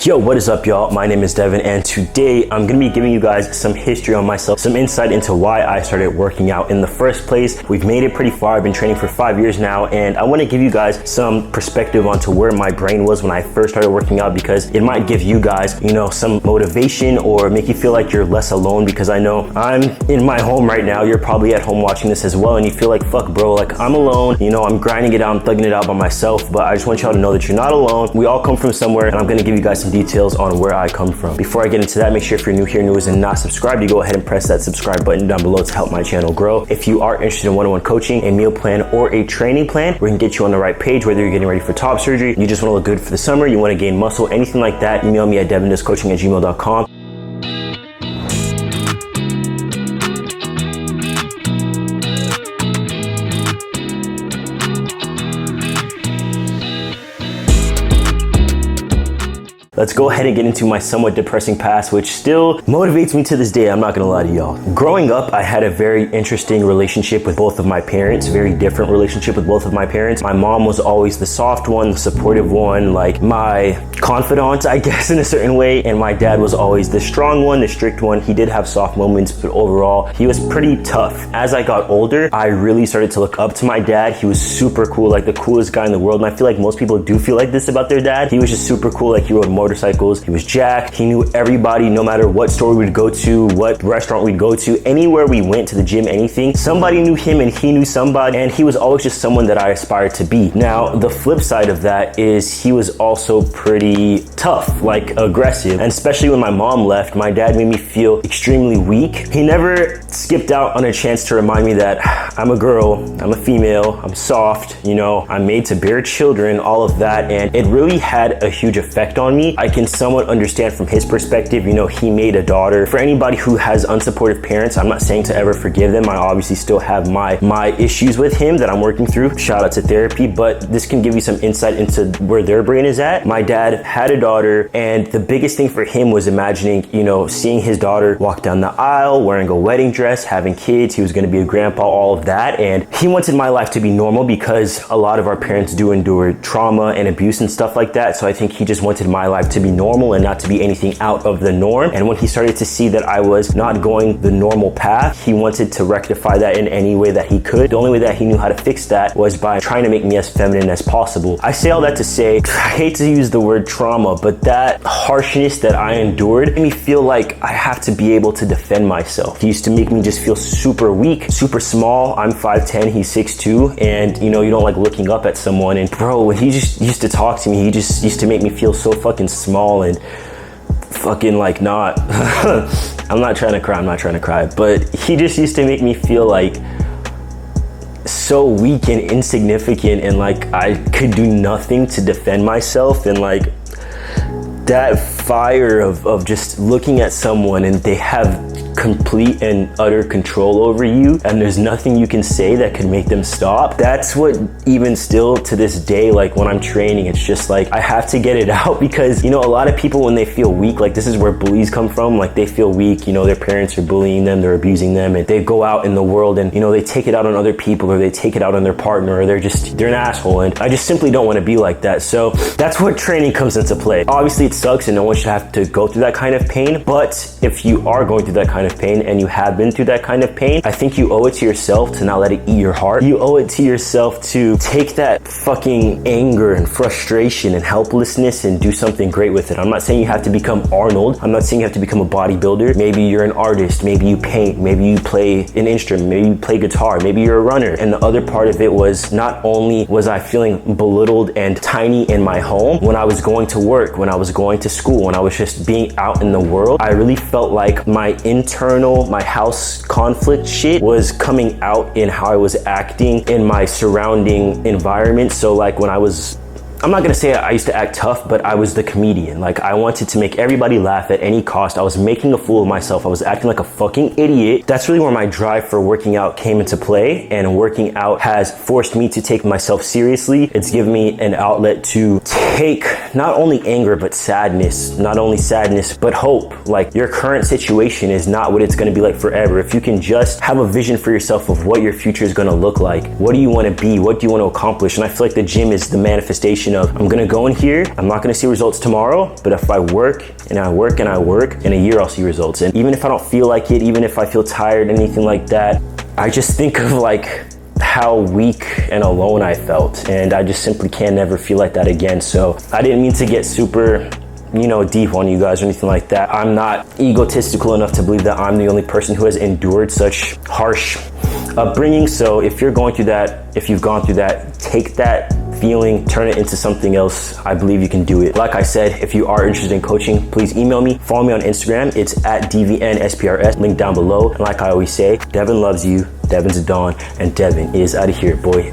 Yo, what is up, y'all? My name is Devin, and today I'm gonna be giving you guys some history on myself, some insight into why I started working out in the first place. We've made it pretty far. I've been training for 5 years now, and I wanna give you guys some perspective onto where my brain was when I first started working out, because it might give you guys, some motivation or make you feel like you're less alone, because I know I'm in my home right now. You're probably at home watching this as well, and you feel like, fuck bro, like I'm alone, I'm grinding it out, I'm thugging it out by myself, but I just want y'all to know that you're not alone. We all come from somewhere, and I'm gonna give you guys some details on where I come from. Before I get into that, make sure if you're new here, and not subscribed, you go ahead and press that subscribe button down below to help my channel grow. If you are interested in one-on-one coaching, a meal plan, or a training plan, we can get you on the right page, whether you're getting ready for top surgery, you just wanna look good for the summer, you wanna gain muscle, anything like that, email me at devindoescoaching@gmail.com. Let's go ahead and get into my somewhat depressing past, which still motivates me to this day. I'm not gonna lie to y'all. Growing up, I had a very interesting relationship with both of my parents, very different relationship with both of my parents. My mom was always the soft one, the supportive one, like my confidant, I guess, in a certain way. And my dad was always the strong one, the strict one. He did have soft moments, but overall, he was pretty tough. As I got older, I really started to look up to my dad. He was super cool, like the coolest guy in the world. And I feel like most people do feel like this about their dad. He was just super cool, like he rode motorcycles. He was jacked. He knew everybody, no matter what store we'd go to, what restaurant we'd go to, anywhere we went, to the gym, anything. Somebody knew him and he knew somebody, and he was always just someone that I aspired to be. Now, the flip side of that is he was also pretty tough, like aggressive. And especially when my mom left, my dad made me feel extremely weak. He never skipped out on a chance to remind me that I'm a girl, I'm a female, I'm soft, I'm made to bear children, all of that. And it really had a huge effect on me. I can somewhat understand from his perspective, he made a daughter. For anybody who has unsupportive parents, I'm not saying to ever forgive them. I obviously still have my issues with him that I'm working through. Shout out to therapy, but this can give you some insight into where their brain is at. My dad had a daughter, and the biggest thing for him was imagining, seeing his daughter walk down the aisle, wearing a wedding dress, having kids. He was gonna be a grandpa, all of that. And he wanted my life to be normal, because a lot of our parents do endure trauma and abuse and stuff like that. So I think he just wanted my life to be normal and not to be anything out of the norm. And when he started to see that I was not going the normal path, he wanted to rectify that in any way that he could. The only way that he knew how to fix that was by trying to make me as feminine as possible. I say all that to say, I hate to use the word trauma, but that harshness that I endured made me feel like I have to be able to defend myself. He used to make me just feel super weak, super small. I'm 5'10", he's 6'2", and you don't like looking up at someone. And bro, when he just used to talk to me, he just used to make me feel so fucking small and fucking like not I'm not trying to cry, but he just used to make me feel like so weak and insignificant, and like I could do nothing to defend myself. And like that fire of just looking at someone and they have complete and utter control over you, and there's nothing you can say that could make them stop. That's what, even still to this day, like when I'm training, it's just like I have to get it out, because a lot of people, when they feel weak, like this is where bullies come from, like they feel weak, their parents are bullying them, they're abusing them, and they go out in the world and they take it out on other people, or they take it out on their partner, or they're an asshole. And I just simply don't want to be like that. So that's where training comes into play. Obviously it sucks and no one should have to go through that kind of pain, but if you are going through that kind of pain, and you have been through that kind of pain, I think you owe it to yourself to not let it eat your heart. You owe it to yourself to take that fucking anger and frustration and helplessness and do something great with it. I'm not saying you have to become Arnold. I'm not saying you have to become a bodybuilder. Maybe you're an artist, maybe you paint, maybe you play an instrument, maybe you play guitar, maybe you're a runner. And the other part of it was, not only was I feeling belittled and tiny in my home, when I was going to work, when I was going to school, when I was just being out in the world, I really felt like my house conflict shit was coming out in how I was acting in my surrounding environment. So like when I'm not gonna say I used to act tough, but I was the comedian. Like I wanted to make everybody laugh at any cost. I was making a fool of myself. I was acting like a fucking idiot. That's really where my drive for working out came into play, and working out has forced me to take myself seriously. It's given me an outlet to take not only anger, but sadness. Not only sadness, but hope. Like your current situation is not what it's gonna be like forever. If you can just have a vision for yourself of what your future is gonna look like, what do you wanna be? What do you wanna accomplish? And I feel like the gym is the manifestation motivation of, I'm gonna go in here, I'm not gonna see results tomorrow, but if I work and I work and I work, in a year I'll see results. And even if I don't feel like it, even if I feel tired, anything like that, I just think of like how weak and alone I felt, and I just simply can never feel like that again. So I didn't mean to get super, you know, deep on you guys or anything like that. I'm not egotistical enough to believe that I'm the only person who has endured such harsh upbringing. So if you're going through that, if you've gone through that, take that feeling, turn it into something else. I believe you can do it. Like I said, if you are interested in coaching, please email me, follow me on Instagram. It's at DVNSPRS, link down below. And like I always say, Devin loves you, Devin's a Don, and Devin is out of here, boy.